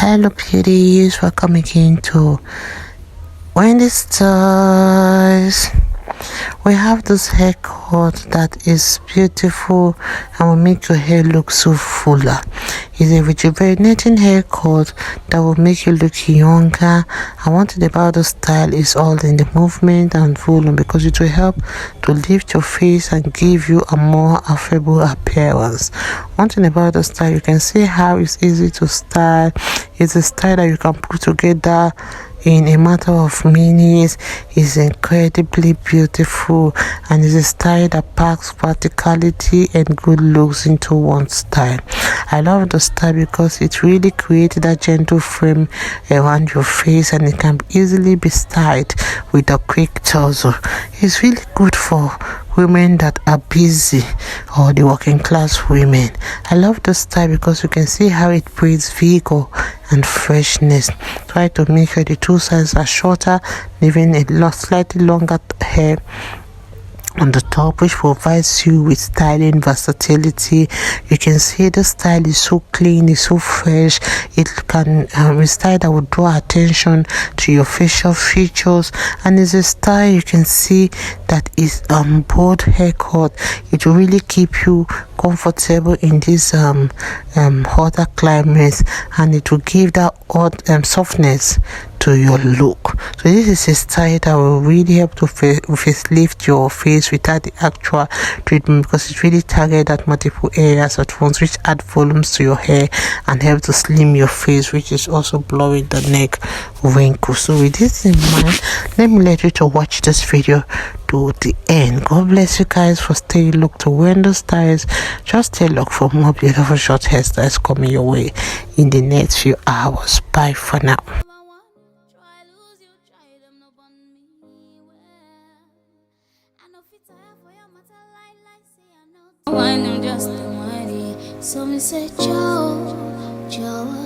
Hello beauties, welcome again to Wendy Styles. We have this haircut that is beautiful and will make your hair look so fuller. It's a rejuvenating haircut that will make you look younger. And one thing about the style is all in the movement and volume, because it will help to lift your face and give you a more affable appearance. One thing about the style, you can see how it's easy to style. It's a style that you can put together in a matter of minutes. Is incredibly beautiful and is a style that packs practicality and good looks into one style. I love the style because it really creates that gentle frame around your face, and it can easily be styled with a quick torso. It's really good for women that are busy or the working class women. I love the style because you can see how it breathes vigor and freshness. Try to make sure the two sides are shorter, leaving a slightly longer hair on the top, which provides you with styling versatility. You can see the style is so clean, it's so fresh. It can be a style that will draw attention to your facial features, and it's a style you can see that is bold haircut. It will really keep you comfortable in this hotter climates, and it will give that odd softness to your look. So this is a style that will really help to facelift your face without the actual treatment, because it really targets at multiple areas at once, which add volumes to your hair and help to slim your face, which is also blurring the neck wrinkles. So with this in mind, let me let you to watch this video to the end. God bless you guys for staying look to Wendy Styles. Just stay look for more beautiful short hairstyles coming your way in the next few hours. Bye for now. Wine them just the money. So me say, Joe,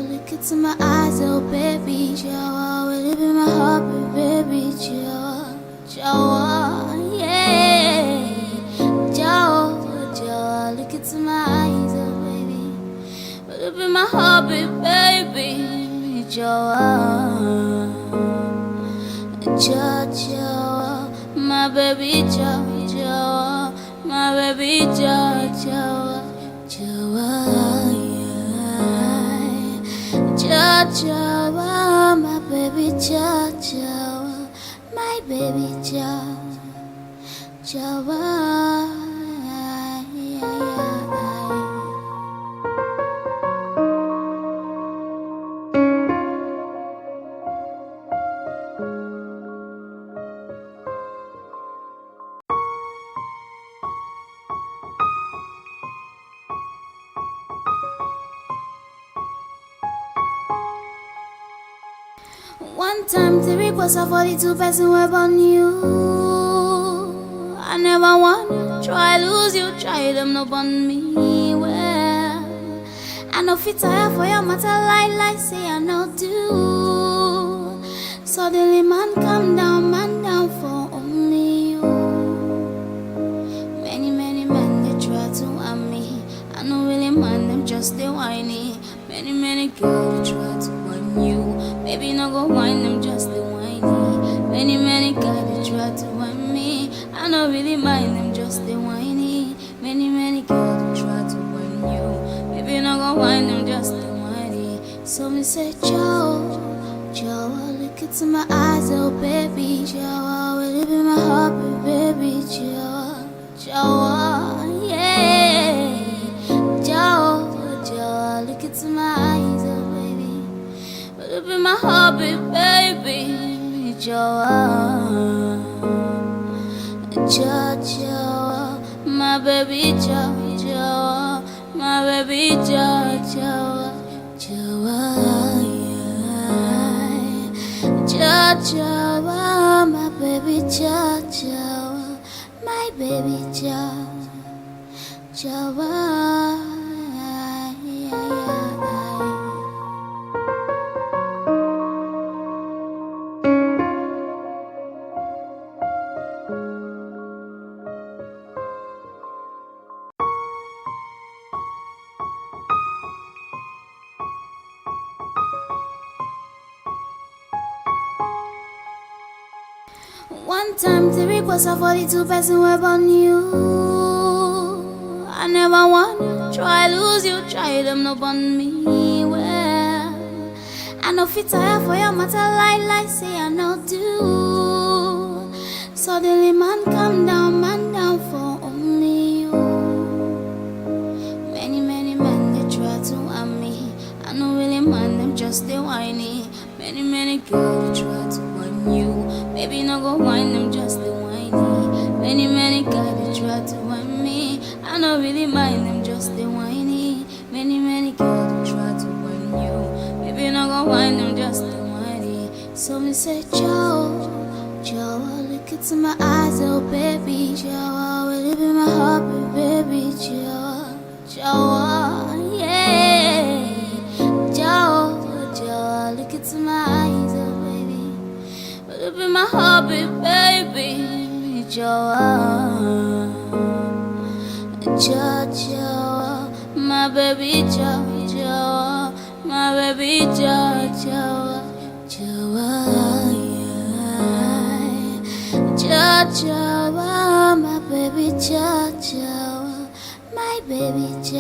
look into my eyes, oh baby, Joe, will it be my heart, baby, Joe, yeah, Joe, look into my eyes, oh baby, will it be my heart, baby, Joe, my baby, Joe, my baby, Joe, my baby, my baby, One time the request of 42 person web on you. I never want try lose you, try them no on me. Well, I know fit tire for your matter like say I know do. Suddenly man down for only you. Many men they try to want me. I know really man them just they whiny. Many girls they try to want you. Baby, no go whine them, just the whiny. Many guys they try to whine me. I don't really mind them, just the whiny. Many girls they try to whine you. Baby, no go whine them, just the whiny. So me say, Joe, look into my eyes, oh baby, Joe, will it be my heart, baby, Joe, yeah, Joe, look into my eyes, oh baby. Will it be my hobby, baby, Joe, my baby, Joe, my baby, Joe, my baby, my baby, Joe. One time the request of 42 person web on you. I never want try lose you, try them no on me. Well, I know fit tire for your matter like say I know do. Suddenly man down for only you. Many men they try to harm me. I know really man them just they whiny. Many girls they try to whine you. Baby no go whine them just they whiny. Many guys they try to whine me. I know really mind them just they whiny. Many girls they try to whine you. Baby no go whine them just they whiny. So me say Joe, look into my eyes, oh baby, Joe, will it be my heart, baby, Joe, yeah, Joe, look into my eyes, oh baby, will it be my heart, baby, Joe, my baby, Joe, my baby, Joe, my baby, my baby,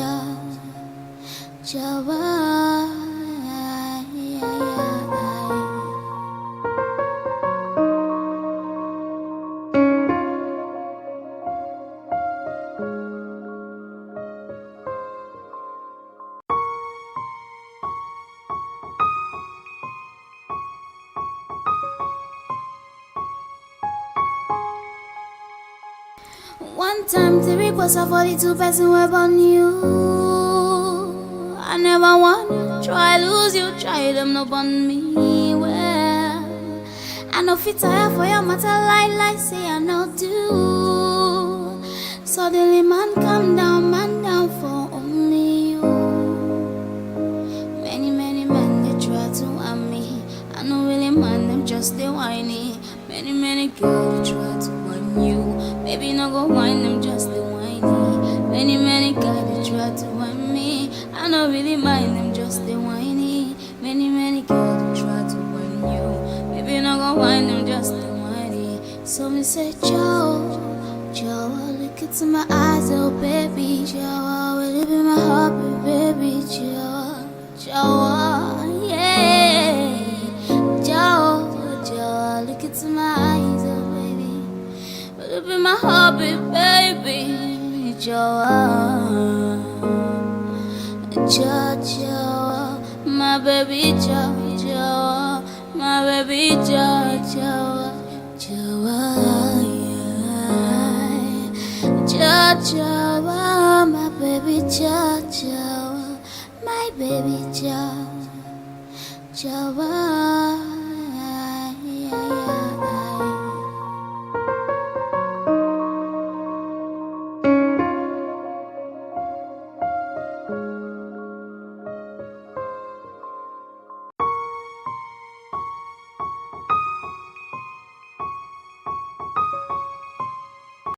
One time the request of 42 person web on you. I never want try lose you, try them no on me. Well, I know fit tire for your matter like say I know do. Suddenly man down for only you. Many men they try to harm me. I know really man them just they whiny. Many girls they try to whine you. Baby no go whine them just they whiny. Many guys they try to whine me. I know really mind them just they whiny. Many girls they try to whine you. Baby no go whine them just they whiny. So me say Joe, look into my eyes, oh baby, Joe, will it be my heart, baby, Joe, yeah, Joe, look into my eyes, oh baby, will it be my heart, baby, Joe, my baby, Joe, my baby, Joe, my baby, my baby,